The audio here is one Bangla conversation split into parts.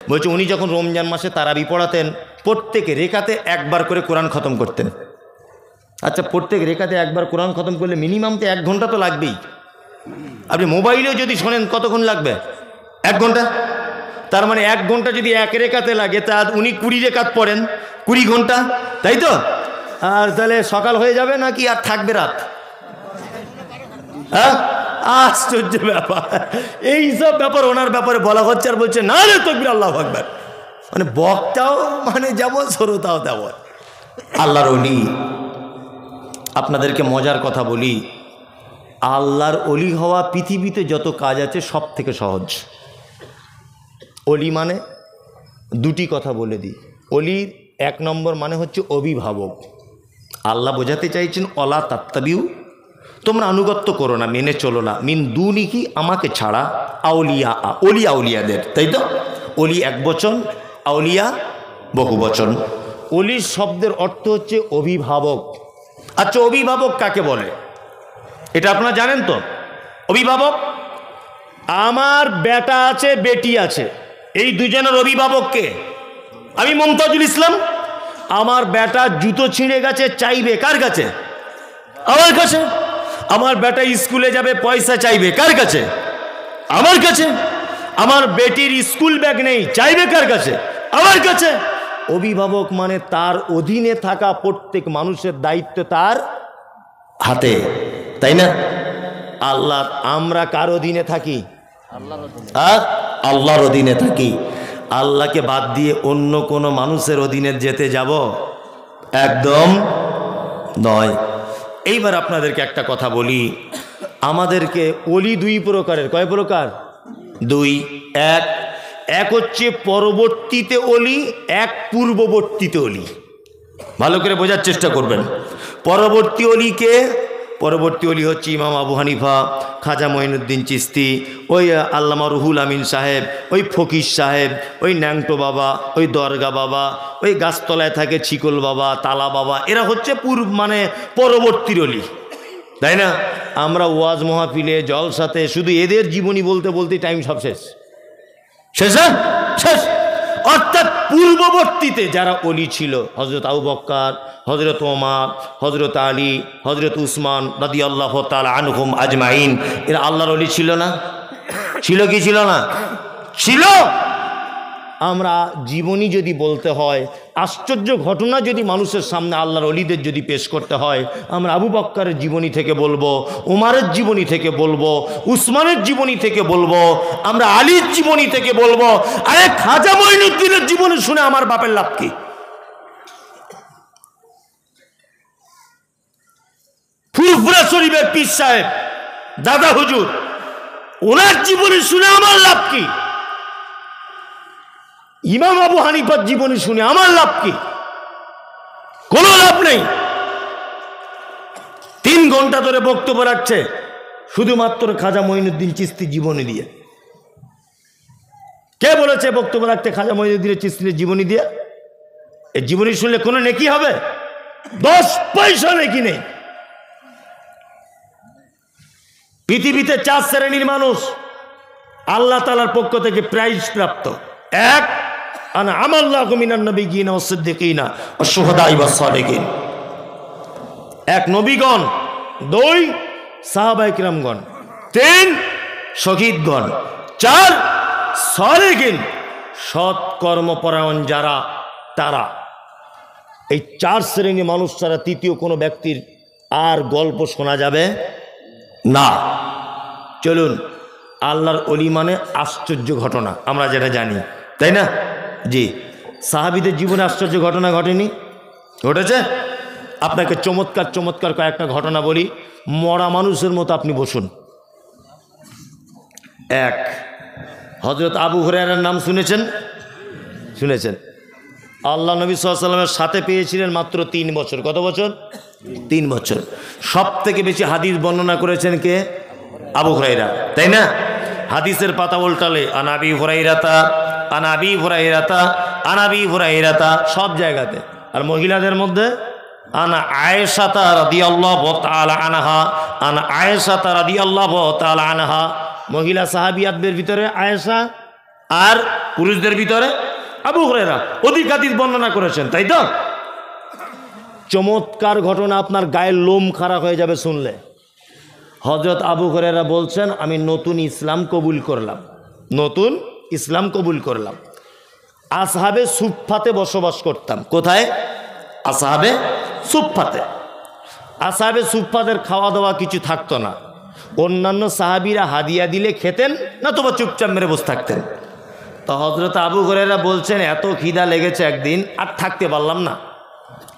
বলছে উনি যখন রমজান মাসে তারাবি পড়াতেন প্রত্যেক রেখাতে একবার করে কোরআন খতম করতেন। আচ্ছা, প্রত্যেক রেখাতে একবার কোরআন খতম করলে মিনিমাম তো 1 ঘন্টা তো লাগবেই। আপনি মোবাইলেও যদি শোনেন কতক্ষণ লাগবে? 1 ঘন্টা। তার মানে 1 ঘন্টা যদি এক রেখাতে লাগে, তা উনি 20 রেখাত পড়েন, 20 ঘন্টা, তাই তো? আর তাহলে সকাল হয়ে যাবে নাকি আর থাকবে রাত? হ্যাঁ, আশ্চর্য ব্যাপার। এইসব ব্যাপার ওনার ব্যাপারে বলা হচ্ছে, আর বলছে না রে তাকবীর, আল্লাহু আকবার। মানে বক্তাও মানে যেমন, শ্রোতাও তেমন। আল্লাহর ওলি। আপনাদেরকে মজার কথা বলি, আল্লাহর ওলি হওয়া পৃথিবীতে যত কাজ আছে সব থেকে সহজ। ওলি মানে দুটি কথা বলে দিই। অলির 1 নম্বর মানে হচ্ছে অভিভাবক। আল্লাহ বোঝাতে চাইছেন অলা তাত্তাবিউ, তোমরা আনুগত্য করো না, মেনে চলো না, মিন দুনিহি, আমাকে ছাড়া, আউলিয়া, অলি আউলিয়াদের, তাই তো? অলি 1 বচন, আউলিয়া বহু বচন। অলির শব্দের অর্থ হচ্ছে অভিভাবক। আচ্ছা, অভিভাবক কাকে বলে এটা আপনারা জানেন তো? অভিভাবক, আমার বেটা আছে, বেটি আছে, এই দুজনের অভিভাবককে আমি মমতাজুল ইসলাম। আমার বেটা জুতো ছিঁড়ে গেছে, চাইবে কার কাছে? আমার কাছে। আমার বেটা স্কুলে যাবে, পয়সা চাইবে কার কাছে? আমার কাছে। আমার বেটির স্কুল ব্যাগ নেই, চাইবে কার কাছে? আমার কাছে। অভিভাবক মানে তার অধীনে থাকা প্রত্যেক মানুষের দায়িত্ব তার হাতে, তাই না? আল্লাহ, আমরা কার অধীনে থাকি? আল্লাহর অধীনে থাকি। আল্লাহকে বাদ দিয়ে অন্য কোনো মানুষের অধীনে যেতে যাব? একদম নয়। এইবার আপনাদেরকে একটা কথা বলি, আমাদেরকে ওলি 2 প্রকারের। কয় প্রকার? 2। এক হচ্ছে পরবর্তীতে ওলি, এক পূর্ববর্তীতে ওলি। ভালো করে বোঝার চেষ্টা করবেন। পরবর্তী ওলিকে, পরবর্তী ওলি হচ্ছে ইমাম আবু হানিফা, খাজা মঈনুদ্দিন চিশতি, ওই আল্লামা রুহুল আমিন সাহেব, ওই ফকির সাহেব, ওই ন্যাংটো বাবা, ওই দরগা বাবা, ওই গাছতলায় থাকে ছিকল বাবা, তালা বাবা, এরা হচ্ছে মানে পরবর্তীর ওলি, তাই না? আমরা ওয়াজ মাহফিলে, জলসাতে শুধু এদের জীবনী বলতে বলতে টাইম সব শেষ। অর্থাৎ পূর্ববর্তীতে যারা ওলি ছিল, হযরত আবু বকর, হযরত ওমর, হযরত আলী, হযরত উসমান রাদিয়াল্লাহু তাআলা আনহুম আজমাইন, এরা আল্লাহর ওলি ছিল না? ছিল কি ছিল না? ছিল। আমরা জীবনী যদি বলতে হয়, আশ্চর্য ঘটনা যদি মানুষের সামনে আল্লাহর ওলিদের যদি পেশ করতে হয়, আমরা আবু বকরের জীবনী থেকে বলবো, উমরের জীবনী থেকে বলবো, উসমানের জীবনী থেকে বলবো, আমরা আলীর জীবনী থেকে বলবো। আরে খাজা মঈনুদ্দিনের জীবনী শুনে আমার বাপের লাভ কি? ফুরফুরা শরীফের পীর সাহেব দাদা হুজুর, ওনার জীবনী শুনে আমার লাভ কি? ইমাম আবু হানিফার জীবনী শুনে আমার লাভ কি? কোনো লাভ নেই। 3 ঘন্টা ধরে বক্তব্য রাখছে শুধুমাত্র খাজা মঈনুদ্দিন চিশতির জীবনী দিয়ে। কে বলেছে বক্তব্য রাখতে খাজা মঈনুদ্দিন চিশতির জীবনী দিয়ে? এই জীবনী শুনলে কোনো নেকি হবে? 10 পয়সা নেকি নেই। পৃথিবীতে 4 শ্রেণীর মানুষ আল্লাহ তাআলার পক্ষ থেকে প্রাইজ প্রাপ্ত। 1, আনা আমাল্লাহু মিনান নাবিয়্যিনা ওয়াস সিদ্দিকিনা ওয়াশ শুহাদাই ওয়াস সালিহিন। 1 নবীগণ, 2 সাহাবায়ে কিরামগণ, 3 শহীদগণ, 4 সালিহিন, সৎ কর্মপরায়ণ যারা, তারা। এই 4 শ্রেণীর মানুষ ছাড়া তৃতীয় কোনো ব্যক্তির আর গল্প শোনা যাবে না। চলুন, আল্লাহর ওলি মানে আশ্চর্য ঘটনা, আমরা যেটা জানি, তাই না? জি, সাহাবীদের জীবনে আশ্চর্য ঘটনা ঘটেনি? ঘটেছে। আপনাকে চমৎকার চমৎকার কয়েকটা ঘটনা বলি, মরা মানুষের মতো আপনি বসুন। 1, হযরত আবু হুরায়রার নাম শুনেছেন? শুনেছেন। আল্লাহ নবী সাল্লাল্লাহু আলাইহি ওয়াসাল্লামের সাথে পেয়েছিলেন মাত্র 3 বছর। কত বছর? 3 বছর। সব থেকে বেশি হাদিস বর্ণনা করেছেন কে? আবু হুরায়রা, তাই না? হাদিসের পাতা উল্টালে আনাবি হুরায়রাতা, আনাবি হুরায়রাতা, আনাবি হুরায়রাতা, সব জায়গাতে। আর মহিলাদের মধ্যে আনা আয়েশাতা রাদিয়াল্লাহু তাআলা আনহা, আনা আয়েশাতা রাদিয়াল্লাহু তাআলা আনহা। মহিলা সাহাবিয়াতদের ভিতরে আয়েশা আর পুরুষদের ভিতরে আবু হুরায়রা অধিক হাদিস বর্ণনা করেছেন, তাই তো? চমৎকার ঘটনা, আপনার গায়ের লোম খারাপ হয়ে যাবে শুনলে। হযরত আবু হুরায়রা বলছেন, আমি নতুন ইসলাম কবুল করলাম, নতুন ইসলাম কবুল করলাম। আসহাবে সুফফাতে বসবাস করতাম। কোথায়? আসহাবে সুফফাতে। আসহাবে সুফফাদের খাওয়া দাওয়া কিছু থাকতো না। অন্যান্য সাহাবীরা হাদিয়া দিলে খেতেন, না তো চুপচাপ মেরে বসে থাকতেন। তো হযরত আবু হুরায়রা বলছেন, এত খিদা লেগেছে একদিন, আর থাকতে পারলাম না।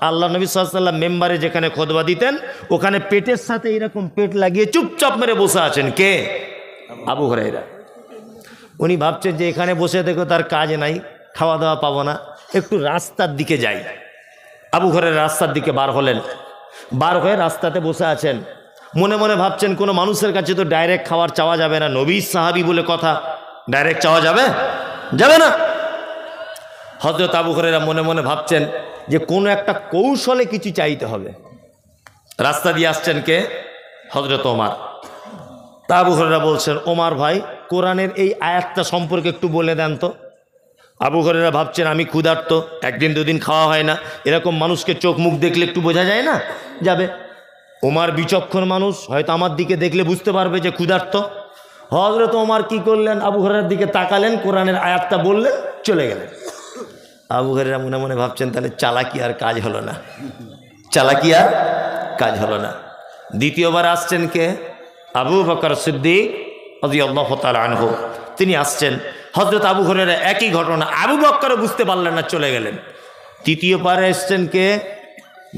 আল্লাহ নবী সাল্লাল্লাহু আলাইহি ওয়াসাল্লাম মেম্বারে যেখানে খুতবা দিতেন, ওখানে পেটের সাথে এরকম পেট লাগিয়ে চুপচাপ মেরে বসে আছেন। কে? আবু হুরায়রা। উনি ভাবছেন যে এখানে বসে থেকে তার কাজ নাই, খাওয়া দাওয়া পাবো না, একটু রাস্তার দিকে যাই। আবু হুরায়রা রাস্তার দিকে বার হলেন। বার হয়ে রাস্তাতে বসে আছেন, মনে মনে ভাবছেন কোনো মানুষের কাছে তো ডাইরেক্ট খাবার চাওয়া যাবে না, নবী সাহাবী বলে কথা, ডাইরেক্ট চাওয়া যাবে? যাবে না। হযরত আবু হুরায়রা মনে মনে ভাবছেন যে কোনো একটা কৌশলে কিছু চাইতে হবে। রাস্তা দিয়ে আসছেন কে? হযরত ওমর। তা আবু হুরায়রা বলছেন, ওমর ভাই, কোরআনের এই আয়াতটা সম্পর্কে একটু বলে দেন তো। আবু হুরায়রা ভাবছেন, আমি ক্ষুধার্ত, একদিন দুদিন খাওয়া হয় না, এরকম মানুষকে চোখ মুখ দেখলে একটু বোঝা যায় না? যাবে। ওমর বিচক্ষণ মানুষ, হয়তো আমার দিকে দেখলে বুঝতে পারবে যে ক্ষুধার্ত। হযরত ওমর কি করলেন? আবু হুরায়রার দিকে তাকালেন, কোরআনের আয়াতটা বললেন, চলে গেলেন। আবু হুরায়রা মনে মনে ভাবছেন, তাহলে চালাকি আর কাজ হলো না, চালাকি আর কাজ হলো না। দ্বিতীয়বার আসছেন কে? আবু বকর সিদ্দিক রাদিয়াল্লাহু তাআলা আনহু। তিনি আসছেন। হযরত আবু হুরায়রা একই ঘটনা, আবু বকর বুঝতে পারলেন না, চলে গেলেন। তৃতীয়বারে এসছেন কে?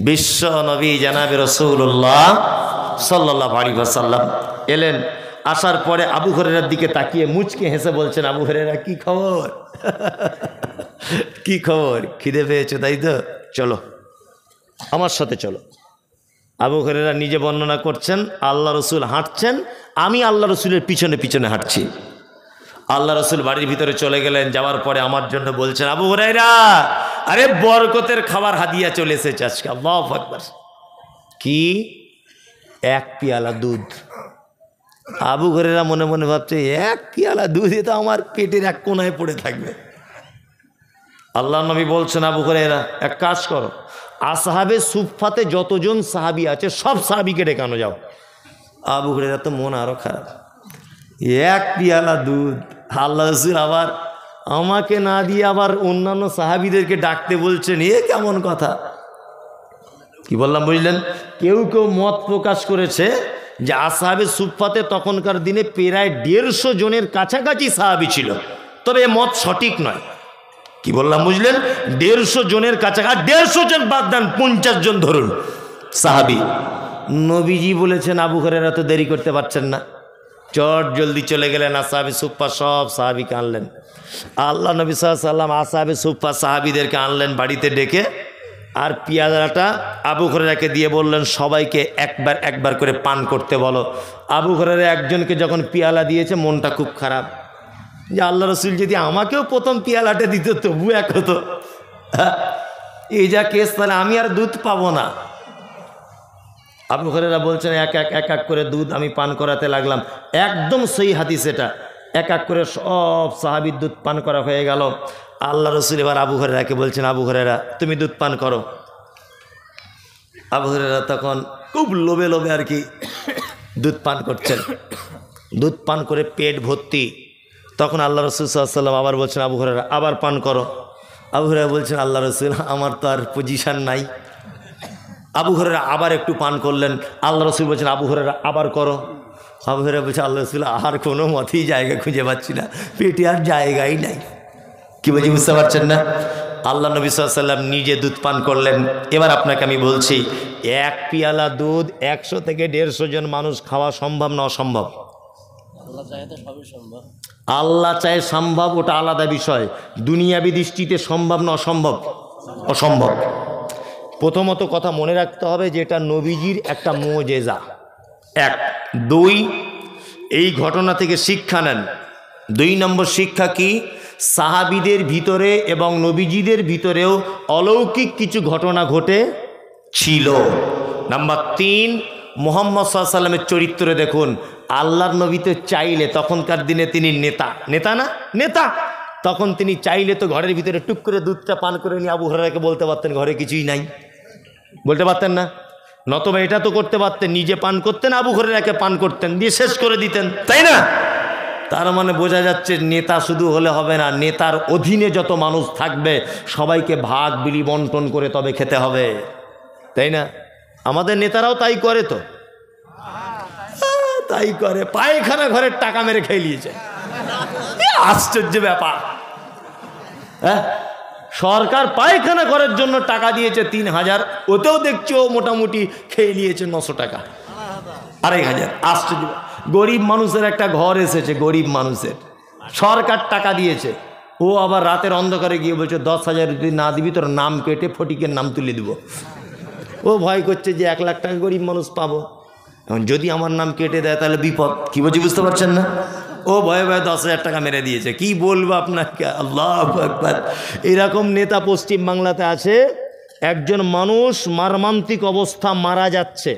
বিশ্ব নবী জনাবে রাসূলুল্লাহ সাল্লাল্লাহু আলাইহি ওয়াসাল্লাম এলেন। আসার পরে আবু হুরায়রার দিকে তাকিয়ে মুচকে হেসে বলছেন, আবু হুরায়রা কি খবর? কি খবর? খিদে পেয়েছো তাই তো? চলো আমার সাথে চলো। আবু হুরায়রা নিজে বর্ণনা করছেন, আল্লাহ রসুল হাঁটছেন, আমি আল্লাহ রসুলের পিছনে পিছনে হাঁটছি। আল্লাহ রসুল বাড়ির ভিতরে চলে গেলেন। যাওয়ার পরে আমার জন্য বলছেন, আবু হুরায়রা, আরে বরকতের খাবার হাদিয়া চলে এসেছে আজকে। আল্লাহু আকবার। কি? এক পেয়ালা দুধ। আবু হুরায়রা মনে মনে ভাবছে, এক পেয়ালা দুধে তো আমার পেটের এক কোনায় পড়ে থাকবে। আল্লাহ নবী বলছেন, আবু হুরায়রা এক কাজ করো, আসহাবে সুফফাতে যতজন সাহাবী আছে সব সাহাবীকে ডেকানো যাও। আবু হুরায়রা তো মন আরো খারাপ, এক পেয়ালা দুধ। আল্লাহ রাসূল আবার আমাকে না দিয়ে আবার অন্যান্য সাহাবীদেরকে ডাকতে বলছেন, এ কেমন কথা? কি বললাম বুঝলেন? কেউ কেউ মত প্রকাশ করেছে যে আসহাবে সুফফাতে তখনকার দিনে প্রায় 150 জনের কাছাকাছি সাহাবী ছিল, তবে এ মত সঠিক নয়। কি বললাম বুঝলেন? 150 জনের কাছাকাছি। 150 জন বাদ দেন, 50 জন ধরুন সাহাবী। নবীজি বলেছেন, আবু হুরায়রা তো দেরি করতে পারছেন না, চট জলদি চলে গেলেন। আসহাবে সুফফা সব সাহাবীকে আনলেন। আল্লাহ নবী সাল্লাল্লাহু আলাইহি ওয়াসাল্লাম আসহাবে সুফফা সাহাবীদেরকে আনলেন বাড়িতে ডেকে, আর পেয়ালাটা আবু হুরায়রাকে দিয়ে বললেন, সবাইকে একবার একবার করে পান করতে বলো। আবু হুরায়রা একজনকে যখন পেয়ালা দিয়েছে, মনটা খুব খারাপ, যে আল্লাহ রসুল যদি আমাকেও প্রথম পেয়ালাটা দিত তবু এক হতো। এই যা কেস, তাহলে আমি আর দুধ পাবো না। আবু হুরায়রা বলছেন, এক এক করে দুধ আমি পান করাতে লাগলাম। একদম সহি হাদিস এটা। এক এক করে সব সাহাবীর দুধ পান করা হয়ে গেল। আল্লাহ রসুল এবার আবু হুরায়রাকে বলছেন, আবু হুরায়রা তুমি দুধ পান করো। আবু হুরায়রা তখন খুব লোভে লোভে আর কি দুধ পান করছেন। দুধ পান করে পেট ভর্তি। তখন আল্লাহ রসুল সাল্লাল্লাহু আলাইহি ওয়াসাল্লাম আবার বলছেন, আবু হুরায়রা আবার পান করো। আবু হুরায়রা বলছেন, আল্লাহ রসুল আমার তো আর পজিশন নাই। আবু হুরায়রা আবার একটু পান করলেন। আল্লাহ রসুল বলছেন, আবু হুরায়রা আবার করো। আবু হুরায়রা বলছে, আল্লাহ রসুল আর কোনো মতেই জায়গা খুঁজে পাচ্ছি না, পেটে আর জায়গাই নাই। কি বলছি বুঝতে পারছেন না? আল্লাহ নবী সাল্লাল্লাহু আলাইহি ওয়াসাল্লাম নিজে দুধ পান করলেন। এবার আপনাকে আমি বলছি, এক পেয়ালা দুধ 100 থেকে 150 জন মানুষ খাওয়া সম্ভব না অসম্ভব? আল্লাহ চায় সম্ভব, ওটা আলাদা বিষয়। দুনিয়াবি দৃষ্টিতে সম্ভব না অসম্ভব? অসম্ভব। প্রথমত কথা মনে রাখতে হবে যে এটা নবীজির একটা মুজিজা। 1 2 এই ঘটনা থেকে শিক্ষা নেন। 2 নম্বর শিক্ষা কি? সাহাবীদের ভিতরে এবং নবীজিদের ভিতরেও অলৌকিক কিছু ঘটনা ঘটে ছিল। নাম্বার 3, মুহাম্মদ সাল্লাল্লাহু আলাইহি ওয়াসাল্লামের চরিত্র দেখুন। আল্লাহর নবী তো চাইলে তখনকার দিনে তিনি নেতা, নেতা না নেতা, তখন তিনি চাইলে তো ঘরের ভিতরে টুক করে দুধটা পান করে নিয়ে আবু হুরায়রাকে বলতে পারতেন ঘরে কিছুই নাই, বলতে পারতেন না? নতবা এটা তো করতে পারতেন, নিজে পান করতেন, আবু হুরায়রাকে পান করতেন, দিয়ে শেষ করে দিতেন, তাই না? তার মানে বোঝা যাচ্ছে নেতা শুধু হলে হবে না, নেতার অধীনে যত মানুষ থাকবে সবাইকে ভাগ বিলি বন্টন করে তবে খেতে হবে, তাই না? আমাদের নেতারাও তাই করে, তো তাই করে, পায়খানা ঘরের টাকা মেরে খেয়ে নিয়েছে। আশ্চর্য ব্যাপার। হ্যাঁ, সরকার পায়খানা ঘরের জন্য টাকা দিয়েছে 3000, ওতেও দেখছি ও মোটামুটি খেয়ে নিয়েছে 900 টাকা, 2500। আশ্চর্য। গরিব মানুষের একটা ঘর এসেছে, গরিব মানুষের, সরকার টাকা দিয়েছে, ও আবার রাতের অন্ধকারে গিয়ে বলছে 10,000 যদি না দিবি তোর নাম কেটে ফটিকের নাম তুলে দিব। ও ভয় করছে যে 1 লাখ টাকা গরিব মানুষ পাবো, এখন যদি আমার নাম কেটে দেয় তাহলে বিপদ। কি বলছি বুঝতে পারছেন না? ও ভয়ে ভয়ে 10,000 টাকা মেরে দিয়েছে। কি বলবো আপনাকে, আল্লাহু আকবার। এরকম নেতা পশ্চিম বাংলাতে আছে। একজন মানুষ মর্মান্তিক অবস্থা, মারা যাচ্ছে,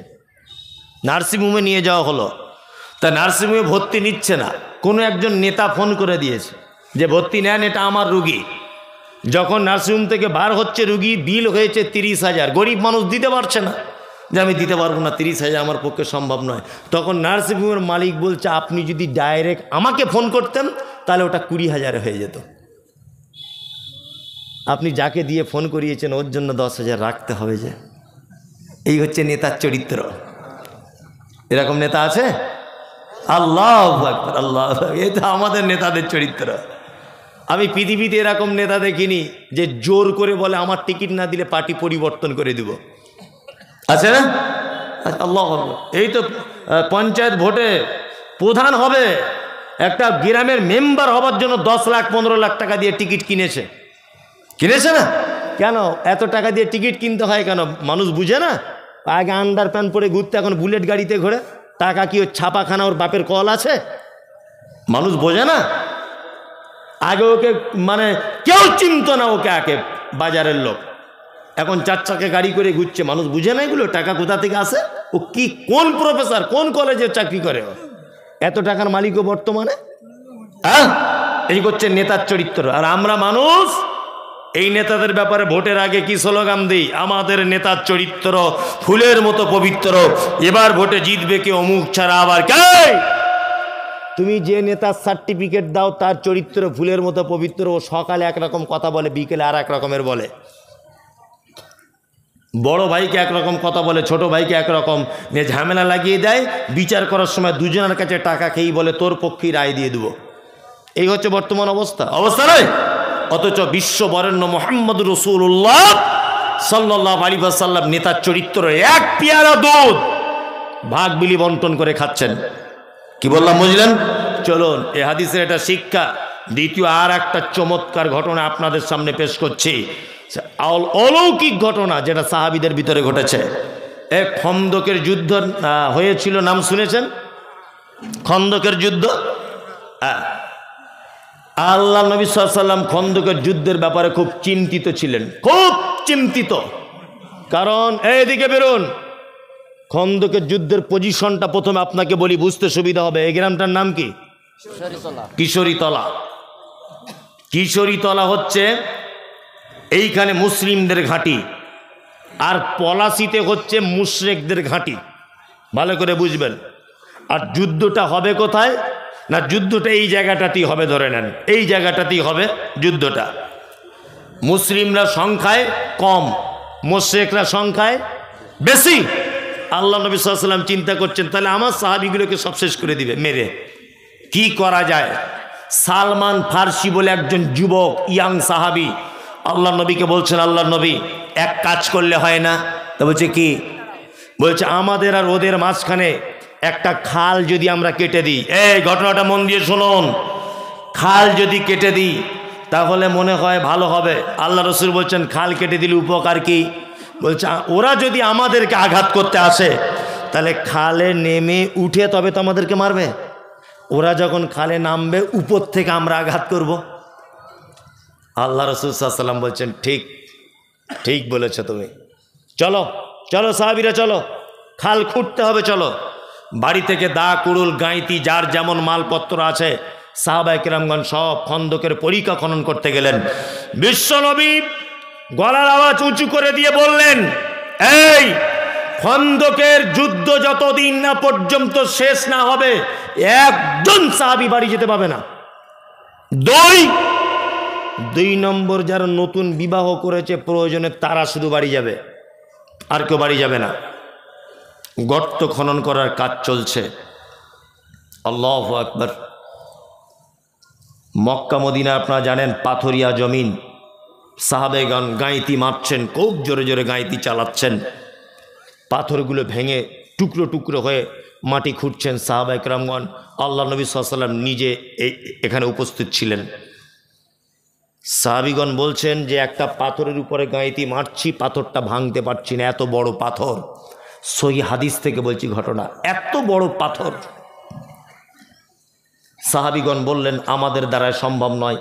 নার্সিংহোমে নিয়ে যাওয়া হলো, তা নার্সিংহোমে ভর্তি নিচ্ছে না, কোনো একজন নেতা ফোন করে দিয়েছে যে ভর্তি নেন, এটা আমার রুগী। যখন নার্সিংহোম থেকে বার হচ্ছে রুগী, বিল হয়েছে 30,000, গরিব মানুষ দিতে পারছে না, যে আমি দিতে পারবো না, 30,000 আমার পক্ষে সম্ভব নয়। তখন নার্সিংহোমের মালিক বলছে আপনি যদি ডাইরেক্ট আমাকে ফোন করতেন তাহলে ওটা 20,000 হয়ে যেত। আপনি যাকে দিয়ে ফোন করিয়েছেন ওর জন্য 10,000 রাখতে হবে যে। এই হচ্ছে নেতার চরিত্র। এরকম নেতা আছে? আল্লাহু আকবার, আল্লাহ, এটা আমাদের নেতাদের চরিত্র। আমি পৃথিবীতে এরকম নেতা দেখিনি যে জোর করে বলে আমার টিকিট না দিলে পার্টি পরিবর্তন করে দিব, আছে না? আল্লাহ, এই তো পঞ্চায়েত ভোটে প্রধান হবে, একটা গ্রামের মেম্বার হবার জন্য 10 লাখ 15 লাখ টাকা দিয়ে টিকিট কিনেছে না? কেন এত টাকা দিয়ে টিকিট কিনতে হয় কেন? মানুষ বুঝে না? আগে আন্ডার প্যান্ট পরে ঘুরতে, এখন বুলেট গাড়িতে ঘোরে। টাকা কি ওর ছাপাখানা, ওর বাপের কল আছে? মানুষ বোঝে না। আগে ওকে মানে কেউ চিনত না ওকে, আগে বাজারের লোক, এখন 4 চাকা গাড়ি করে ঘুরছে। মানুষ বুঝে না এগুলো, টাকা কোথা থেকে আসে, ও কি কোন প্রফেসর, কোন কলেজে চাকরি করে, এত টাকার মালিকও বর্তমানে। হ্যাঁ, এই করছে নেতার চরিত্র। আর আমরা মানুষ এই নেতাদের ব্যাপারে ভোটের আগে কি স্লোগান দিই? আমাদের নেতার চরিত্র ফুলের মতো পবিত্র, এবার ভোটে জিতবে কে অমুক ছাড়া আবার কে। তুমি যে নেতার সার্টিফিকেট দাও তার চরিত্র ফুলের মতো পবিত্র, ও সকালে একরকম কথা বলে, বিকেলে আর এক রকমের বলে, বড় ভাইকে একরকম কথা বলে, ছোট ভাইকে একরকম নিয়ে ঝামেলা লাগিয়ে দেয়। বিচার করার সময় দুজনের কাছে টাকা খেয়েই বলে তোর পক্ষেই রায় দিয়ে দেবো। এই হচ্ছে বর্তমান অবস্থা নয়? অথচ বিশ্ব বরেণ্য মুহাম্মদ রাসূলুল্লাহ সাল্লাল্লাহু আলাইহি ওয়াসাল্লাম নেতার চরিত্র, এক পেয়ালা দুধ ভাগ বিলি বন্টন করে খাচ্ছেন। কি বললাম বুঝলেন? চলুন, এ হাদিসের এটা শিক্ষা। দ্বিতীয় আর একটা চমৎকার ঘটনা আপনাদের সামনে পেশ করছি, অলৌকিক ঘটনা যেটা সাহাবীদের ভিতরে ঘটেছে। এক খন্দকের যুদ্ধ হয়েছিল, নাম শুনেছেন? খন্দকের যুদ্ধ। আল্লাহ নবী সাল্লাল্লাহু আলাইহি ওয়াসাল্লাম খন্দকের যুদ্ধের ব্যাপারে খুব চিন্তিত ছিলেন, খুব চিন্তিত। কারণ এইদিকে বেরোন, খন্দকের যুদ্ধের পজিশনটা প্রথমে আপনাকে বলি, বুঝতে সুবিধা হবে। এই গ্রামটার নাম কি? কিশোরীতলা। কিশোরীতলা হচ্ছে এইখানে মুসলিমদের ঘাঁটি, আর পলাশিতে হচ্ছে মুশরিকদের ঘাঁটি, ভালো করে বুঝবেন। আর যুদ্ধটা হবে কোথায় না, যুদ্ধটা এই জায়গাটাতেই হবে, ধরে নেন এই জায়গাটাতেই হবে যুদ্ধটা। মুসলিমরা সংখ্যায় কম, মুশরিকরা সংখ্যায় বেশি। আল্লাহ নবী সাল্লাল্লাহু আলাইহি ওয়াসাল্লাম চিন্তা করছেন তাহলে আমার সাহাবীগুলোকে সব শেষ করে দিবে মেরে, কি করা যায়? সালমান ফার্সি বলে একজন যুবক ইয়াং সাহাবী আল্লাহ নবীকে বলছেন, আল্লাহ নবী এক কাজ করলে হয় না? তা বলছে কি? বলছে আমাদের আর ওদের মাঝখানে একটা খাল যদি আমরা কেটে দিই, এই ঘটনাটা মন দিয়ে শুনুন, খাল যদি কেটে দিই তাহলে মনে হয় ভালো হবে। আল্লাহ রসুল বলছেন খাল কেটে দিলে উপকার কি? বলছে ওরা যদি আমাদেরকে আঘাত করতে আসে তাহলে খালে নেমে উঠে তবে তো আমাদেরকে মারবে, ওরা যখন খালে নামবে উপর থেকে আমরা আঘাত করব। আল্লাহ রসুল সাল্লাল্লাহু আলাইহি ওয়াসাল্লাম বলছেন ঠিক ঠিক বলেছ তুমি, চলো চলো সাহাবীরা চলো, খাল খুঁড়তে হবে, চলো। বাড়ি থেকে দা কুড়ুল গাঁইতি যার যেমন মালপত্র আছে সাহাবায়ে কেরামগণ সব খন্দকের পরিখা খনন করতে গেলেন। বিশ্বনবী গলার আওয়াজ উঁচু করে দিয়ে বললেন, এই খন্দকের যুদ্ধ যতদিন না পর্যন্ত শেষ না হবে একজন সাহাবী বাড়ি যেতে পাবে না। দুই নম্বর যারা নতুন বিবাহ করেছে প্রয়োজনে তারা শুধু বাড়ি যাবে, আর কেউ বাড়ি যাবে না। গর্ত খনন করার কাজ চলছে। আল্লাহু আকবার। মক্কা মদিনা আপনারা জানেন পাথরিয়া জমিন, সাহাবেগণ গাঁইতি মারছেন, খুব জোরে জোরে গাঁইতি চালাচ্ছেন, পাথরগুলো ভেঙে টুকরো টুকরো হয়ে মাটি খুঁড়ছেন সাহাবায়ে কেরামগণ। আল্লাহ নবী সাল্লাল্লাহু আলাইহি ওয়াসাল্লাম নিজে এখানে উপস্থিত ছিলেন। সাহাবীগণ বলছেন যে একটা পাথরের উপরে গাঁইতি মারছি, পাথরটা ভাঙতে পারছি না, এত বড় পাথর। সহিহ হাদিস থেকে বলছি ঘটনা, এত বড় পাথর। সাহাবীগণ বললেন আমাদের দ্বারায় সম্ভব নয়,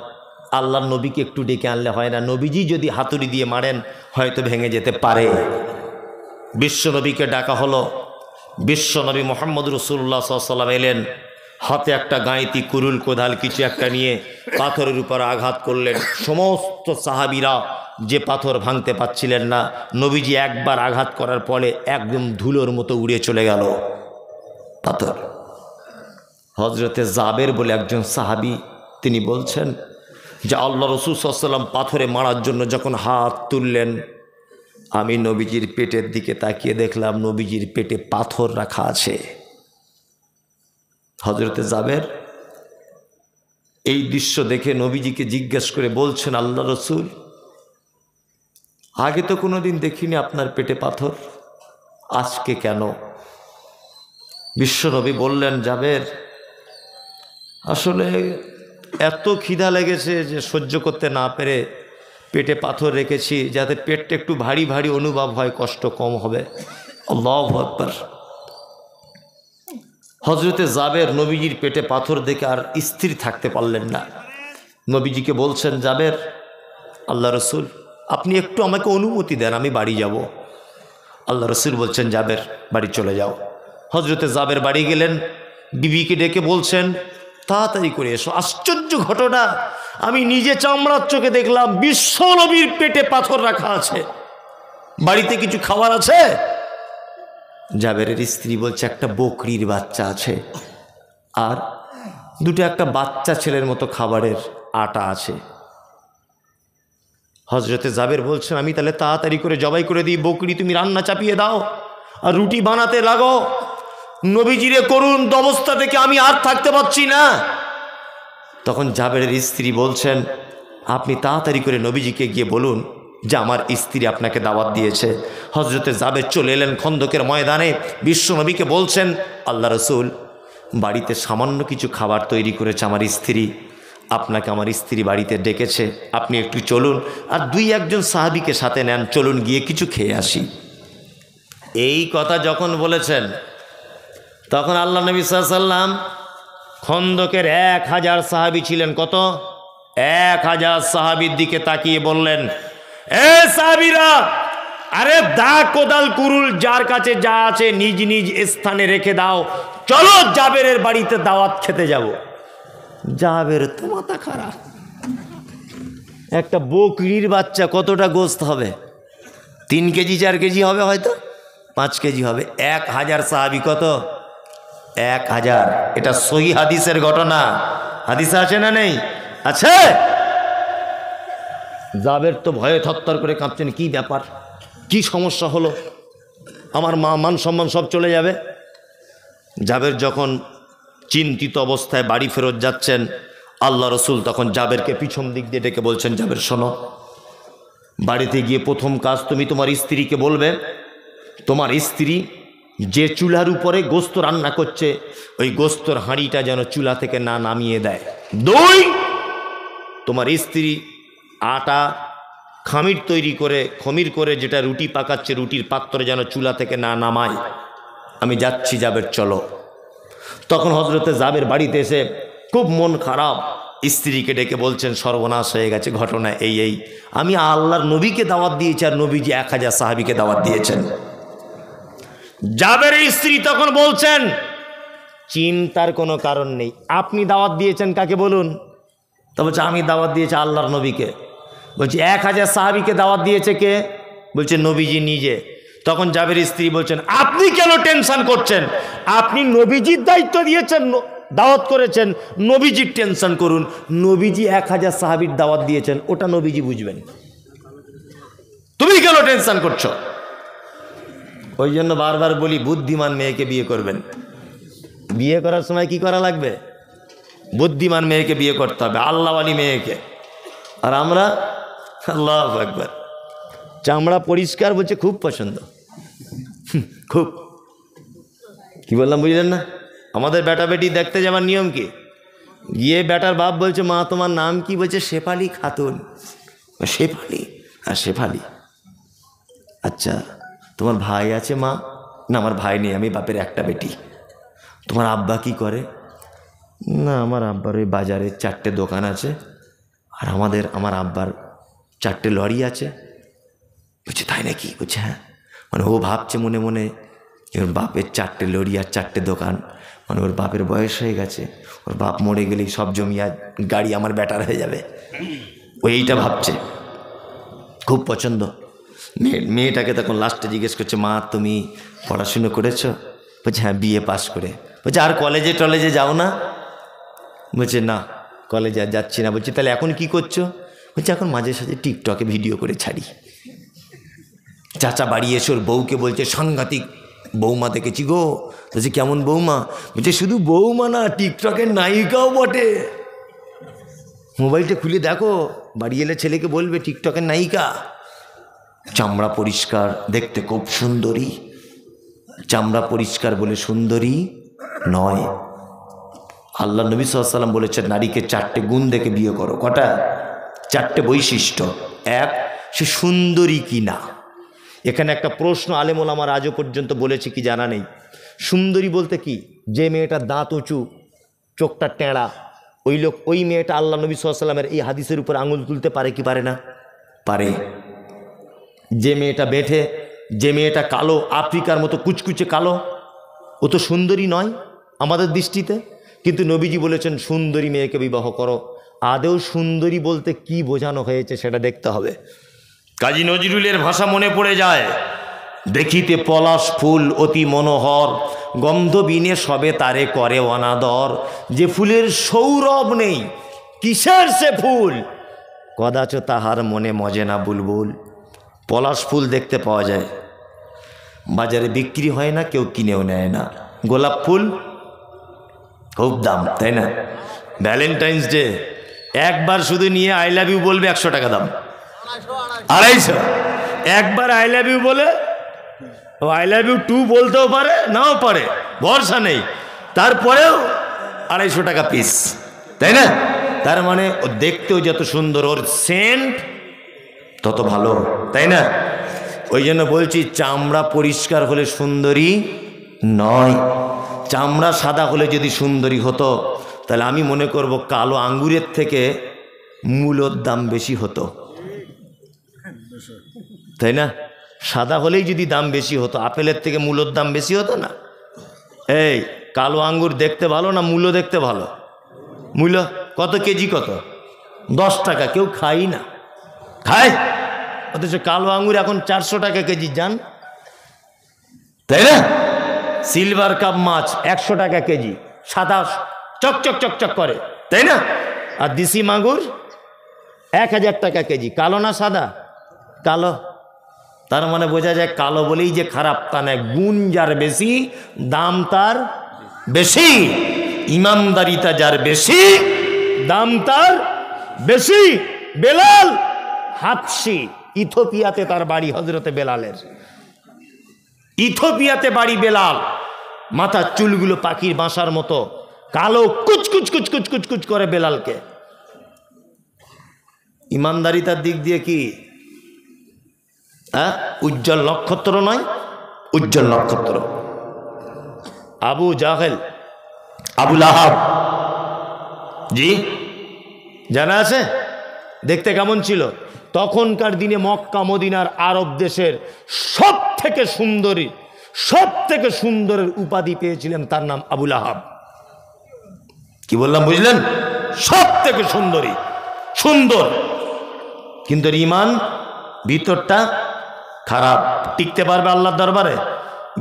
আল্লাহর নবীকে একটু ডেকে আনলে হয় না? নবীজি যদি হাতুড়ি দিয়ে মারেন হয়তো ভেঙে যেতে পারে। বিশ্বনবীকে ডাকা হলো। বিশ্বনবী মুহাম্মদ রাসূলুল্লাহ সাল্লাল্লাহু আলাইহি ওয়াসাল্লাম এলেন, হাতে একটা গাঁইতি কুরুল কোদাল কিছু একটা নিয়ে পাথরের উপর আঘাত করলেন। সমস্ত সাহাবীরা যে পাথর ভাঙতে পারছিলেন না, নবীজি একবার আঘাত করার পরে একদম ধুলোর মতো উড়ে চলে গেল পাথর। হযরতে জাবের বলে একজন সাহাবী, তিনি বলছেন যে আল্লাহ রাসূল সাল্লাল্লাহু আলাইহি ওয়াসাল্লাম পাথরে মারার জন্য যখন হাত তুললেন, আমি নবীজির পেটের দিকে তাকিয়ে দেখলাম নবীজির পেটে পাথর রাখা আছে। হযরতে জাবের এই দৃশ্য দেখে নবীজিকে জিজ্ঞেস করে বলছেন, আল্লাহ রাসূল, আগে তো কোনোদিন দেখিনি আপনার পেটে পাথর, আজকে কেন? বিশ্বনবী বললেন, জাবের, আসলে এত খিদা লেগেছে যে সহ্য করতে না পেরে পেটে পাথর রেখেছি, যাতে পেটটা একটু ভারী ভারী অনুভব হয়, কষ্ট কম হবে। আল্লাহু আকবার। হযরতে জাবের নবীজির পেটে পাথর দেখে আর স্থির থাকতে পারলেন না। নবীজিকে বলছেন, জাবের, আল্লাহ রসুল আপনি একটু আমাকে অনুমতি দেন, আমি বাড়ি যাব। আল্লাহ রসুল বলছেন, জাবের বাড়ি চলে যাও। হযরতে জাবের বাড়ি গেলেন, বিবিকে ডেকে বলছেন, তাড়াতাড়ি করে এসো। আশ্চর্য ঘটনা, আমি নিজে চামড়ার চোখে দেখলাম বিশ্বনবীর পেটে পাথর রাখা আছে। বাড়িতে কিছু খাবার আছে? জাবেরের স্ত্রী বলছে, একটা বকরির বাচ্চা আছে, আর দুটো একটা বাচ্চা ছেলের মতো খাবারের আটা আছে। হযরতে জাবের বলছেন, আমি তাহলে তাড়াতাড়ি করে জবাই করে দিই, বকরি তুমি রান্না চাপিয়ে দাও আর রুটি বানাতে লাগো। নবীজিরে করুন অবস্থা থেকে আমি আর থাকতে পারছি না। তখন জাবেরের স্ত্রী বলছেন, আপনি তাড়াতাড়ি করে নবীজিকে গিয়ে বলুন যে আমার স্ত্রী আপনাকে দাওয়াত দিয়েছে। হযরতে জাবের চলে এলেন খন্দকের ময়দানে, বিশ্বনবীকে বলছেন, আল্লাহ রসুল, বাড়িতে সামান্য কিছু খাবার তৈরি করেছে আমার স্ত্রী, আপনাকে আমার স্ত্রী বাড়িতে ডেকেছে, আপনি একটু চলুন আর দুই একজন সাহাবীকে সাথে নেন, চলুন গিয়ে কিছু খেয়ে আসি। এই কথা যখন বলেছেন, তখন আল্লাহ নবী সাল্লাল্লাহু আলাইহি ওয়াসাল্লাম খন্দকের 1000 সাহাবী ছিলেন, কত? 1000 সাহাবীর দিকে তাকিয়ে বললেন, এ সাহাবীরা, আরে দা কোদাল কুরুল যার কাছে যা আছে নিজ নিজ স্থানে রেখে দাও, চলো জাবেরের বাড়িতে দাওয়াত খেতে যাব। জাবের তো মাথা খারাপ, একটা বকরির বাচ্চা কতটা গোস্ত হবে? 3 কেজি 4 কেজি হবে, হয়তো 5 কেজি হবে। 1000 সাহাবী, কত? 1000। এটা সহিহ হাদিসের ঘটনা। হাদিসে আছে না নেই? আছে। জাবের তো ভয়ে থরথর করে কাঁপছেন, কি ব্যাপার, কি সমস্যা হলো, আমার মান সম্মান সব চলে যাবে। জাবের যখন চিন্তিত অবস্থায় বাড়ি ফেরত যাচ্ছেন, আল্লাহ রসুল তখন জাবেরকে পিছন দিক দিয়ে ডেকে বলছেন, জাবের শোনো, বাড়িতে গিয়ে প্রথম কাজ তুমি তোমার স্ত্রীকে বলবে, তোমার স্ত্রী যে চুলার উপরে গোস্ত রান্না করছে ওই গোস্তর হাঁড়িটা যেন চুলা থেকে না নামিয়ে দেয়। 2, তোমার স্ত্রী আটা খমির করে যেটা রুটি পাকাচ্ছে রুটির পাত্র যেন চুলা থেকে না নামায়। আমি যাচ্ছি, জাবের চলো। তখন হযরতে জাবের বাড়িতে এসে খুব মন খারাপ, স্ত্রীকে ডেকে বলছেন, সর্বনাশ হয়ে গেছে, ঘটনা এই, আমি আল্লাহর নবীকে দাওয়াত দিয়েছি আর নবীজি 1000 সাহাবীকে দাওয়াত দিয়েছেন। জাবেরের স্ত্রী তখন বলছেন, চিন্তার কোনো কারণ নেই। আপনি দাওয়াত দিয়েছেন কাকে বলুন? তা বলছে আমি দাওয়াত দিয়েছি আল্লাহর নবীকে। বলছি 1000 সাহাবীকে দাওয়াত দিয়েছে কে? বলছে নবীজি নিজে। তখন জাবের স্ত্রী বলছেন আপনি কেন টেনশন করছেন? আপনি নবীজির দায়িত্ব দিয়েছেন, দাওয়াত করেছেন, নবীজির টেনশন করুন। নবীজি 1000 সাহাবীর দাওয়াত দিয়েছেন, ওটা নবীজি বুঝবেন, তুমি কেন টেনশন করছো? ওই জন্য বারবার বলি বুদ্ধিমান মেয়েকে বিয়ে করবেন। বিয়ে করার সময় কি করা লাগবে? বুদ্ধিমান মেয়েকে বিয়ে করতে হবে, আল্লাহওয়ালি মেয়েকে। আর আমরা আল্লাহু আকবার, চামড়া পরিষ্কার বলছে খুব পছন্দ, খুব। কি বললাম বুঝলেন না? আমাদের বেটা বেটি দেখতে যাওয়ার নিয়ম কি? গিয়ে বেটার বাপ বলছে মা তোমার নাম কি? বলছে শেফালি খাতুন। শেফালি? হ্যাঁ শেফালি। আচ্ছা তোমার ভাই আছে মা? না আমার ভাই নেই, আমি বাপের একটা বেটি। তোমার আব্বা কি করে? না আমার আব্বার ওই বাজারে 4টে দোকান আছে, আর আমার আব্বার 4টে লরি আছে। বলছে তাই নাকি? বলছে হ্যাঁ। মানে ও ভাবছে মনে মনে ওর বাপের 4টে লরি আর 4টে দোকান, মানে ওর বাপের বয়স হয়ে গেছে, ওর বাপ মরে গেলেই সব জমি আর গাড়ি আমার বেটার হয়ে যাবে, ও এইটা ভাবছে। খুব পছন্দ। মেয়েটাকে তখন লাস্টে জিজ্ঞেস করছে মা তুমি পড়াশুনো করেছো? বলছে হ্যাঁ বিএ পাস করে। বলছে আর কলেজে টলেজে যাও না? বলছে না কলেজে আর যাচ্ছি না। বলছে তাহলে এখন কি করছো? বলছে এখন মাঝে সাঝে টিকটকে ভিডিও করে ছাড়ি। চাচা বাড়ি এসে ওর বউকে বলছে সাংঘাতিক বৌমা দেখেছি গো। বলছে কেমন বৌমা? বলছে শুধু বৌমা না, টিকটকের নায়িকাও বটে। মোবাইলটা খুলে দেখো, বাড়ি এলে ছেলেকে বলবে টিকটকের নায়িকা। চামড়া পরিষ্কার, দেখতে খুব সুন্দরী। চামড়া পরিষ্কার বলে সুন্দরী নয়। আল্লাহ নবী সাল্লাল্লাহু আলাইহি ওয়াসাল্লাম বলেছেন নারীকে 4টে গুণ দেখে বিয়ে করো। কটা? 4টে বৈশিষ্ট্য। 1, সে সুন্দরী কি না। এখানে একটা প্রশ্ন আলেম ওলামার আজও পর্যন্ত বলেছে কি জানা নেই। সুন্দরী বলতে কি? যে মেয়েটার দাঁত উঁচু, চোখটা টেঁড়া, ওই মেয়েটা আল্লাহ নবী সাল্লাল্লাহু আলাইহি ওয়াসাল্লামের এই হাদিসের উপর আঙুল তুলতে পারে কি পারে না? পারে। যে মেয়েটা বেঠে, যে মেয়েটা কালো, আফ্রিকার মতো কুচকুচে কালো, ও তো সুন্দরী নয় আমাদের দৃষ্টিতে। কিন্তু নবীজি বলেছেন সুন্দরী মেয়েকে বিবাহ করো। আদেও সুন্দরী বলতে কি বোঝানো হয়েছে সেটা দেখতে হবে। কাজী নজরুলের ভাষা মনে পড়ে যায়, দেখিতে পলাশ ফুল অতি মনোহর, গন্ধ বিনে সবে তারে করে অনাদর। যে ফুলের সৌরভ নেই, কিসের সে ফুল? কদাচ তাহার মনে মজে না বুলবুল। পলাশ ফুল দেখতে পাওয়া যায়, বাজারে বিক্রি হয় না, কেউ কিনেও নেয় না। গোলাপ ফুল খুব দাম, তাই না? ভ্যালেন্টাইন্স ডে একবার শুধু নিয়ে আই লাভ ইউ বলবে 100 টাকা দাম, 250। একবার আই লাভ ইউ বলে, ও আই লাভ ইউ 2 বলতেও পারে, নাও পারে, ভরসা নেই। তারপরেও 250 টাকা পিস, তাই না? তার মানে ও দেখতেও যত সুন্দর, ওর সেন্ট তত ভালো, তাই না? ওই জন্য বলছি চামড়া পরিষ্কার হলে সুন্দরী নয়। চামড়া সাদা হলে যদি সুন্দরী হতো, তাহলে আমি মনে করব কালো আঙ্গুরের থেকে মূলোর দাম বেশি হতো, তাই না? সাদা হলেই যদি দাম বেশি হতো, আপেলের থেকে মূলোর দাম বেশি হতো না? এই কালো আঙ্গুর দেখতে ভালো না মূলো দেখতে ভালো? মূল্য কত কেজি? কত? 10 টাকা। কেউ খাই না, খায়। অথচ কালো আঙ্গুর এখন 400 টাকা কেজি, যান, তাই না? সিলভার কাপ মাছ 100 টাকা কেজি, সাদা চকচক চকচক করে, তাই না? আর দেশি মাগুর 1000 টাকা কেজি। কালো না সাদা? কালো। তার মানে বোঝা যায় কালো বলেই যে খারাপ তা নয়, গুণ যার বেশি দাম তার বেশি, ইমানদারিতা যার বেশি দাম তার বেশি। বেলাল হাবশি, ইথিওপিয়াতে তার বাড়ি, হযরতে বেলালের ইথিওপিয়াতে বাড়ি। বেলাল মাথার চুলগুলো পাখির বাসার মতো কালো, কুচকুচ কুচকুচ কুচকুচ করে বেলালকে। ইমানদারিতার দিক দিয়ে কি উজ্জ্বল নক্ষত্র নয়? উজ্জ্বল নক্ষত্র। আবু জাহেল, আবু লাহাব, জি জানা আছে? দেখতে কেমন ছিল? তখনকার দিনে মক্কা মদিনার আরব দেশের সব থেকে সুন্দরের উপাধি পেয়েছিলেন, তার নাম আবু লাহাব। কি বললাম বুঝলেন? সব থেকে সুন্দরী, সুন্দর, কিন্তু ইমান ভিতরটা খারাপ। টিকতে পারবে আল্লাহর দরবারে?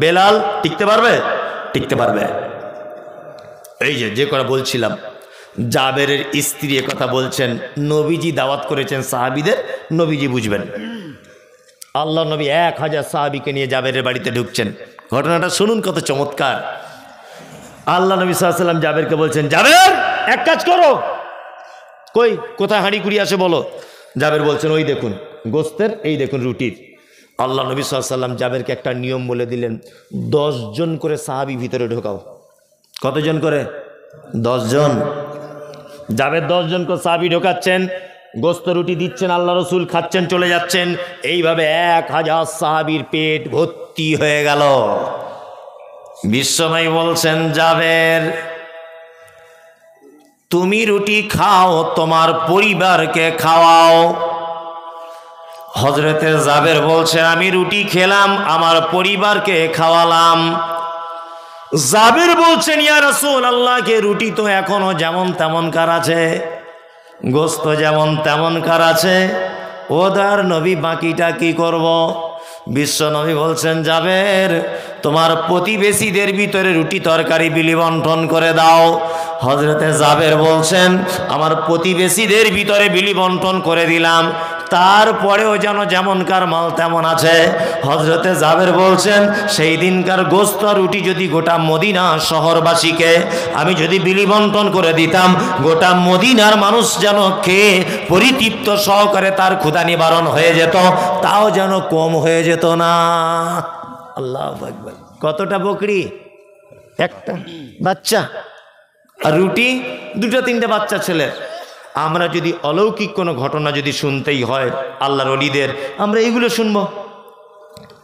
বেলাল টিকতে পারবে? টিকতে পারবে। এই যে কথা বলছিলাম, জাবেরের স্ত্রী কথা বলছেন, নবীজি দাওয়াত করেছেন সাহাবিদের, নবীজি বুঝবেন। আল্লাহ নবী 1000 সাহাবিকে নিয়ে জাবেরের বাড়িতে ঢুকছেন। ঘটনাটা শুনুন, কত চমৎকার। আল্লাহ নবী সাল্লাল্লাহু আলাইহি ওয়াসাল্লাম জাবেরকে বলছেন, জাবের এক কাজ করো, কই কোথায় হাঁড়ি কুড়ি আছে বলো। জাবের বলছেন, ওই দেখুন গোস্তের, এই দেখুন রুটির। আল্লাহ নবী সাল্লাল্লাহু আলাইহি ওয়াসাল্লাম জাবেরকে একটা নিয়ম বলে দিলেন, 10 জন করে সাহাবি ভিতরে ঢোকাও। কতজন করে? 10 জন। জাবের 10 জন করে সাহাবি ঢোকাচ্ছেন, গোস্ত রুটি দিচ্ছেন, আল্লাহ রসুল খাচ্ছেন, চলে যাচ্ছেন। এইভাবে 1000 সাহাবির পেট ভর্তি হয়ে গেল। বিশ্বনবী বলছেন, জাবের তুমি রুটি খাও, তোমার পরিবারকে খাওয়াও। হযরতে জাবের বলছেন, আমি রুটি খেলাম, আমার পরিবারকে খাওয়ালাম। জাবের বলছেন, ইয়া রাসূলুল্লাহ, কে রুটি তো এখনো যেমন তেমন কার আছে, গোস্ত যেমন তেমন কার আছে, ওদার নবী বাকিটা কি করব? বিশ্ব নবী বলছেন, জাবের তোমার প্রতিবেশীদের ভিতরে রুটি তরকারি বিলি বন্টন করে দাও। হযরতে জাবের বলছেন, আমার প্রতিবেশীদের ভিতরে বিলি বন্টন করে দিলাম, তারপরেও যেন যেমনকার মাল তেমন আছে। হযরতে জাবের বলছেন, সেই দিনকার গোস্ত রুটি যদি গোটা মদিনা শহরবাসীকে আমি যদি বিলি বন্টন করে দিতাম, গোটা মদিনার মানুষ যেন খেয়ে পরিতৃপ্ত সহকারে তার ক্ষুধা নিবারণ হয়ে যেত, তাও যেন কম হয়ে যেত না। আল্লাহু আকবার। কতটা বকরি? একটা বাচ্চা, আর রুটি 2-3টে বাচ্চা ছেলে। আমরা যদি অলৌকিক কোনো ঘটনা যদি শুনতেই হয় আল্লাহর ওলিদের, আমরা এইগুলো শুনবো,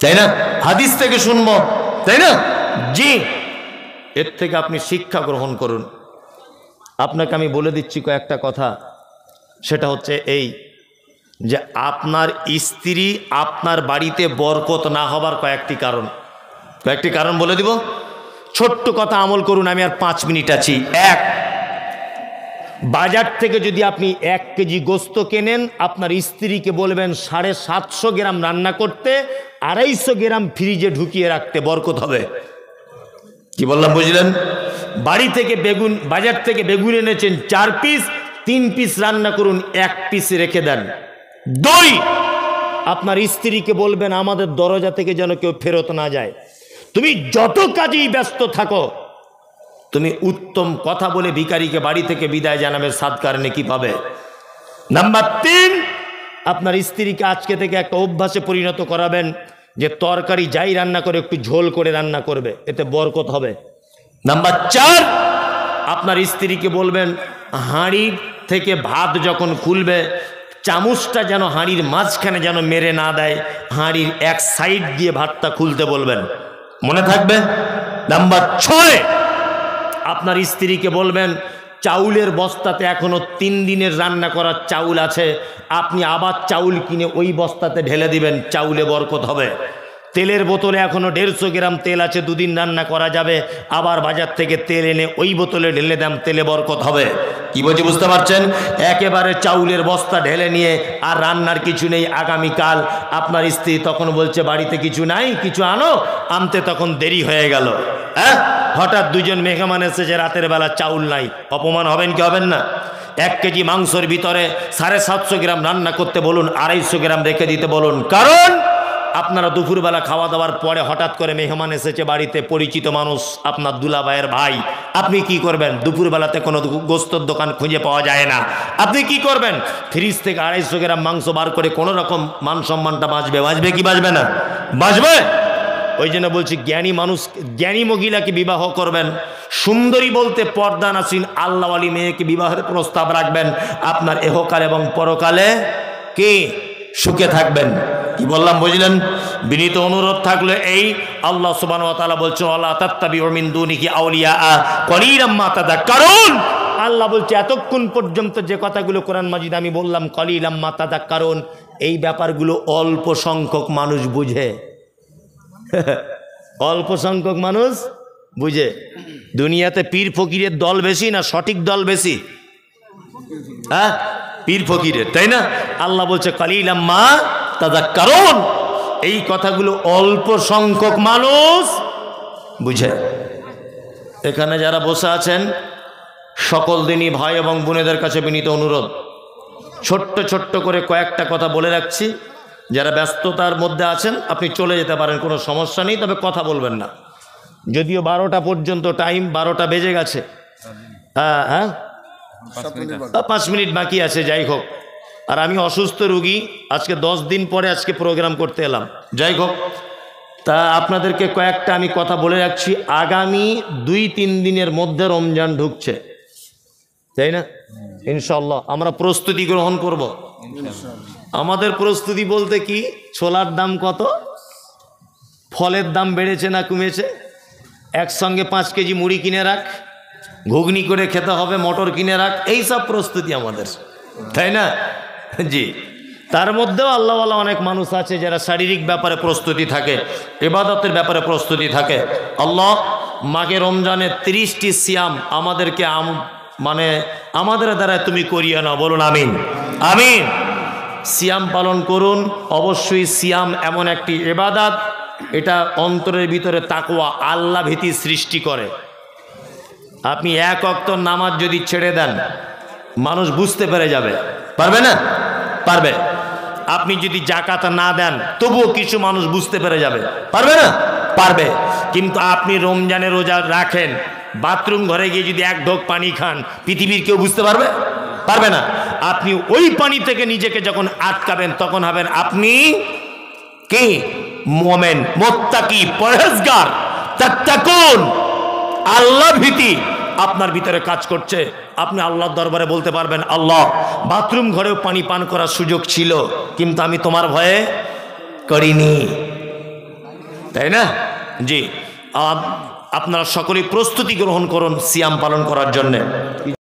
তাই না? হাদিস থেকে শুনবো, তাই না? জি, এর থেকে আপনি শিক্ষা গ্রহণ করুন। আপনাকে আমি বলে দিচ্ছি কয়েকটা কথা, সেটা হচ্ছে এই যে আপনার স্ত্রী আপনার বাড়িতে বরকত না হবার কয়েকটি কারণ বলে দিব। ছোট্ট কথা আমল করুন, আমি আর 5 মিনিট আছি। 1, বাজার থেকে যদি আপনি 1 কেজি গোস্ত কেনেন, আপনার স্ত্রীকে বলবেন 750 গ্রাম রান্না করতে, 250 গ্রাম ফ্রিজে ঢুকিয়ে রাখতে, বরকত হবে। কি বললাম বুঝলেন? বাড়ি থেকে বেগুন, বাজার থেকে বেগুন এনেছেন 4 পিস, 3 পিস রান্না করুন, 1 পিস রেখে দেন। 2, আপনার স্ত্রীকে বলবেন আমাদের দরজা থেকে যেন কেউ ফেরত না যায়। তুমি যত কাজেই ব্যস্ত থাকো, তুমি উত্তম কথা বলে ভিখারিকে বাড়ি থেকে বিদায় জানাবে, সাদকার নেকি পাবে। নাম্বার 3, আপনার স্ত্রীকে আজকে থেকে একটা অভ্যাসে পরিণত করাবেন যে তরকারি যাই রান্না করে একটু ঝোল করে রান্না করবে, এতে বরকত হবে। নাম্বার 4, আপনার স্ত্রীকে বলবেন হাঁড়ি থেকে ভাত যখন খুলবে, চামচটা যেন হাঁড়ির মাঝখানে যেন মেরে না দেয়, হাঁড়ির এক সাইড দিয়ে ভাতটা খুলতে বলবেন, মনে থাকবে। নাম্বার 6, আপনার স্ত্রীকে বলবেন চাউলের বস্তাতে এখনো 3 দিনের রান্না করার চাউল আছে, আপনি আবার চাউল কিনে ওই বস্তাতে ঢেলে দিবেন, চাউলে বরকত হবে। তেলের বোতলে এখনো 150 গ্রাম তেল আছে, 2 দিন রান্না করা যাবে, আবার বাজার থেকে তেল এনে ওই বোতলে ঢেলে দেন, তেলে বরকত হবে। কি বলছি বুঝতে পারছেন? একেবারে চাউলের বস্তা ঢেলে নিয়ে আর রান্নার কিছু নেই, আগামীকাল আপনার স্ত্রী তখন বলছে বাড়িতে কিছু নাই, কিছু আনো, আনতে তখন দেরি হয়ে গেল। হ্যাঁ, হঠাৎ 2 জন মেহমান এসেছে, রাতের বেলা চাউল নাই, অপমান হবেন কি হবেন না? 1 কেজি মাংসের ভিতরে 750 গ্রাম রান্না করতে বলুন, 250 গ্রাম রেখে দিতে বলুন। কারণ আপনারা দুপুরবেলা খাওয়া দাওয়ার পরে হঠাৎ করে মেহমান এসেছে বাড়িতে, পরিচিত মানুষ, আপনার দুলাভাইয়ের ভাই, আপনি কি করবেন? দুপুরবেলাতে কোনো গোস্তের দোকান খুঁজে পাওয়া যায় না, আপনি কি করবেন? ফ্রিজ থেকে 250 গ্রাম মাংস বার করে কোনো রকম মান সম্মানটা বাঁচবে কি বাঁচবে না? বাঁচবে। ওই জন্য বলছি, জ্ঞানী মানুষ, জ্ঞানী মহিলাকে বিবাহ করবেন, সুন্দরী বলতে পর্দা নাসিন আল্লাহওয়ালি মেয়েকে বিবাহের প্রস্তাব রাখবেন, আপনার এহকাল এবং পরকালে কি সুখে থাকবেন। কি বললাম বুঝলেন? বিনীত অনুরোধ থাকলে এই, আল্লাহ সুবহানাহু ওয়া তাআলা বলছেন ওয়ালা তাত্তাবিউ মিন দুনিহি আউলিয়া কলিলাম মা তাযাক্কারুন। আল্লাহ বলছে এতক্ষণ পর্যন্ত যে কথাগুলো কোরআন মাজিদ আমি বললাম, কলিলাম মা তাযাক্কারুন, এই ব্যাপারগুলো অল্প সংখ্যক মানুষ বুঝে। অল্প সংখ্যক মানুষ বুঝে দুনিয়াতে পীর ফকিরের দল বেশি না সঠিক দল বেশি? হ্যাঁ, পীর ফকিরের, তাই না? আল্লাহ বলছে কালিলাম মা তাযাক্কারুন। এই কথাগুলো অল্প সংখ্যক মানুষ বুঝে। এখানে যারা বসে আছেন সকল দিনই ভাই এবং বোনেদের কাছে বিনীত অনুরোধ, ছোট্ট ছোট্ট করে কয়েকটা কথা বলে রাখছি। যারা ব্যস্ততার মধ্যে আছেন আপনি চলে যেতে পারেন, কোনো সমস্যা নেই, তবে কথা বলবেন না। যদিও 12টা পর্যন্ত টাইম, 12টা বেজে গেছে। হ্যাঁ হ্যাঁ, 5 মিনিট বাকি আছে। যাই হোক, আর আমি অসুস্থ রুগী, আজকে 10 দিন পরে আজকে প্রোগ্রাম করতে এলাম। যাই হোক, তা আপনাদেরকে কয়েকটা আমি কথা বলে রাখছি। আগামী 2-3 দিনের মধ্যে রমজান ঢুকছে, তাই না? ইনশাআল্লাহ আমরা প্রস্তুতি গ্রহণ করব। আমাদের প্রস্তুতি বলতে কি, ছোলার দাম কত, ফলের দাম বেড়েছে না কমেছে, একসঙ্গে 5 কেজি মুড়ি কিনে রাখ, ঘুগনি করে খেতে হবে, মটর কিনে রাখ, এই সব প্রস্তুতি আমাদের, তাই না? জি। তার মধ্যেও আল্লাহওয়ালা অনেক মানুষ আছে যারা শারীরিক ব্যাপারে প্রস্তুতি থাকে, ইবাদতের ব্যাপারে প্রস্তুতি থাকে। আল্লাহ মাঘে রমজানের 30টি সিয়াম আমাদেরকে মানে আমাদের দ্বারা তুমি করিয়ে নাও, বলুন আমিন। আমিন। সিয়াম পালন করুন। অবশ্যই সিয়াম এমন একটি ইবাদত, এটা অন্তরের ভিতরে তাকওয়া, আল্লাহ ভীতি সৃষ্টি করে। আপনি 1 ওয়াক্ত নামাজ যদি ছেড়ে দেন, মানুষ বুঝতে পেরে যাবে, পারবে না? পারবে। আপনি যদি যাকাত না দেন, তবুও কিছু মানুষ বুঝতে পেরে যাবে, পারবে না? পারবে। কিন্তু আপনি রমজানের রোজা রাখেন, বাথরুম ঘরে গিয়ে যদি 1 ঢোক পানি খান, পৃথিবীর কেউ বুঝতে পারবে? পারবে না। আপনি ওই পানি থেকে নিজেকে যখন আটকাবেন, তখন হবেন আপনি কি? মুমিন, মুত্তাকি, পরহেজগার। তাত্তাকুন, আল্লাহ ভীতি আপনার ভিতরে কাজ করছে। আপনি আল্লাহর দরবারে বলতে পারবেন, আল্লাহ বাথরুম ঘরেও পানি পান করার সুযোগ ছিল, কিন্তু আমি তোমার ভয়ে করিনি, তাই না? জি। আপনারা সকলেই প্রস্তুতি গ্রহণ করুন সিয়াম পালন করার জন্যে।